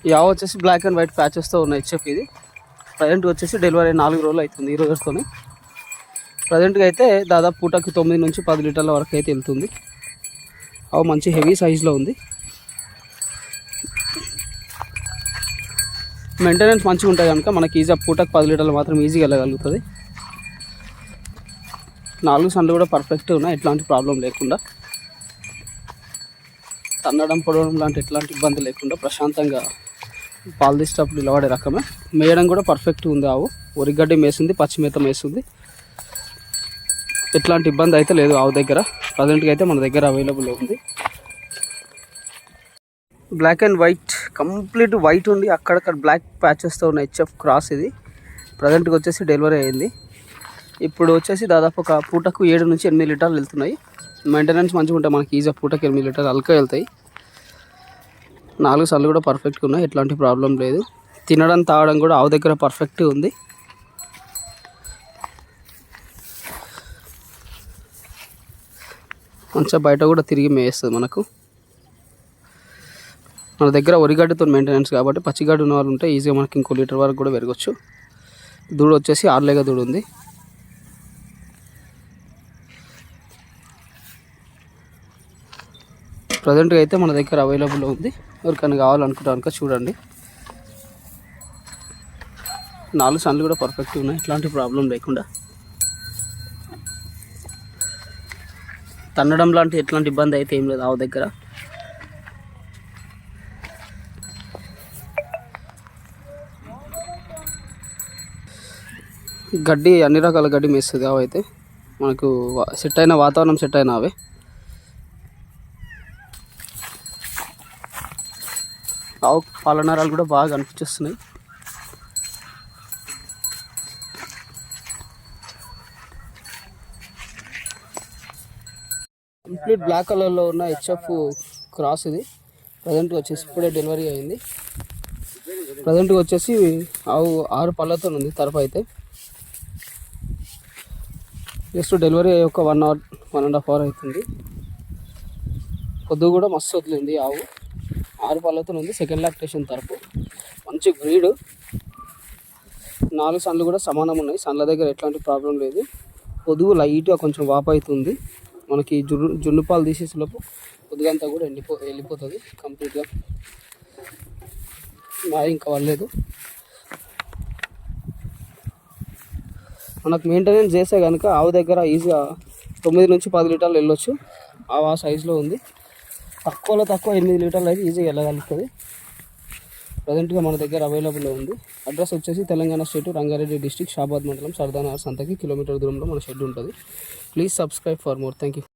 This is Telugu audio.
ఈ ఆవు వచ్చేసి బ్లాక్ అండ్ వైట్ ప్యాచెస్తో ఉన్న హెచ్ఎఫ్ ఇది. ప్రజెంట్ వచ్చేసి డెలివరీ 4 రోజులు అవుతుంది ఈ రోజుతోనే. ప్రజెంట్గా అయితే దాదాపు పూటకి 9 నుంచి 10 లీటర్ల వరకు అయితే వెళ్తుంది. ఆవు మంచి హెవీ సైజులో ఉంది. మెయింటెనెన్స్ మంచిగా ఉంటుంది కనుక మనకి ఈజీగా పూటకి 10 లీటర్లు మాత్రం ఈజీగా వెళ్ళగలుగుతుంది. 4 సన్లు కూడా పర్ఫెక్ట్గా ఉన్నాయి, ఎట్లాంటి ప్రాబ్లం లేకుండా. తన్నడం పొడవడం లాంటి ఎట్లాంటి ఇబ్బంది లేకుండా ప్రశాంతంగా పాలు తీసేటప్పుడు నిలబడే రకమే. మేయడం కూడా పర్ఫెక్ట్గా ఉంది. ఆవు ఒరిగడ్డి మేస్తుంది, పచ్చిమేత మేస్తుంది. ఎట్లాంటి ఇబ్బంది అయితే లేదు ఆవు దగ్గర. ప్రజెంట్గా అయితే మన దగ్గర అవైలబుల్ ఉంది. Black and white, complete white ఉండి అక్కడక్కడ బ్లాక్ ప్యాచెస్తో ఉన్న హెచ్ఎఫ్ క్రాస్ ఇది. ప్రజెంట్గా వచ్చేసి డెలివరీ అయింది. ఇప్పుడు వచ్చేసి దాదాపు ఒక పూటకు 7 నుంచి 8 లీటర్లు వెళ్తున్నాయి. మెయింటెనెన్స్ మంచిగా ఉంటాయి మనకి ఈజీగా పూటకి 8 లీటర్లు అల్కా వెళ్తాయి. 4 సార్లు కూడా పర్ఫెక్ట్గా ఉన్నాయి, ఎట్లాంటి ప్రాబ్లం లేదు. తినడం తాగడం కూడా ఆవు దగ్గర పర్ఫెక్ట్గా ఉంది. మంచిగా బయట కూడా తిరిగి మేస్తుంది మనకు. మన దగ్గర ఒరిగడ్డతో మెయింటెనెన్స్ కాబట్టి పచ్చిగడ్డ ఉన్న వాళ్ళు ఉంటే ఈజీగా మనకి ఇంకో లీటర్ వరకు కూడా పెరగచ్చు. దూడ వచ్చేసి 6 లేగ దూడ ఉంది. ప్రజెంట్గా అయితే మన దగ్గర అవైలబుల్ ఉంది. ఎవరికైనా కావాలనుకుంటాను చూడండి. 4 సన్లు కూడా పర్ఫెక్ట్ ఉన్నాయి, ఎట్లాంటి ప్రాబ్లం లేకుండా. తన్నడం లాంటి ఎట్లాంటి ఇబ్బంది అయితే ఏం లేదు ఆవు దగ్గర. గడ్డి అన్ని రకాల గడ్డి మేస్తుంది ఆవు అయితే. మనకు సెట్ అయిన వాతావరణం సెట్ అయిన అవే. ఆవు పాలనరాలు కూడా బాగా అనిపించేస్తున్నాయి. కంప్లీట్ బ్లాక్ కలర్లో ఉన్న హెచ్ఎఫ్ క్రాస్ ఇది. ప్రజెంట్గా వచ్చేసి ఇప్పుడే డెలివరీ అయింది. ప్రజెంట్గా వచ్చేసి ఆవు 6 పళ్ళతో ఉంది తరపు అయితే. జస్ట్ డెలివరీ అయ్యి ఒక 1 అవర్ 1.5 అవర్ అవుతుంది. పొద్దు కూడా మస్తు వదిలింది ఆవు. 6 పళ్ళతో ఉంది, సెకండ్ లాక్టేషన్ తరపు. మంచి బ్రీడ్. 4 సన్లు కూడా సమానం ఉన్నాయి, సన్ల దగ్గర ఎట్లాంటి ప్రాబ్లం లేదు. పొదుగు లైట్గా కొంచెం వాపు అవుతుంది. మనకి జున్ను పాలు తీసేసేలోపు పొద్దుగంతా కూడా వెళ్ళిపోతుంది కంప్లీట్గా. ఇంకా వల్లేదు. మనకు మెయింటెనెన్స్ చేస్తే కనుక ఆవు దగ్గర ఈజీగా 9 నుంచి 10 లీటర్లు వెళ్ళొచ్చు. ఆవు ఆ సైజులో ఉంది. తక్కువలో తక్కువ 8 లీటర్లు అయితే ఈజీగా వెళ్ళగలుగుతుంది. ప్రజెంట్గా మన దగ్గర అవైలబుల్ ఉంది. అడ్రస్ వచ్చేసి తెలంగాణ స్టేట్ రంగారెడ్డి డిస్ట్రిక్ట్ షాబాద్ మండలం సర్దానగర్ సంతకి కిలోమీటర్ దూరంలో మన షెడ్ ఉంటుంది. Please subscribe for more. Thank you.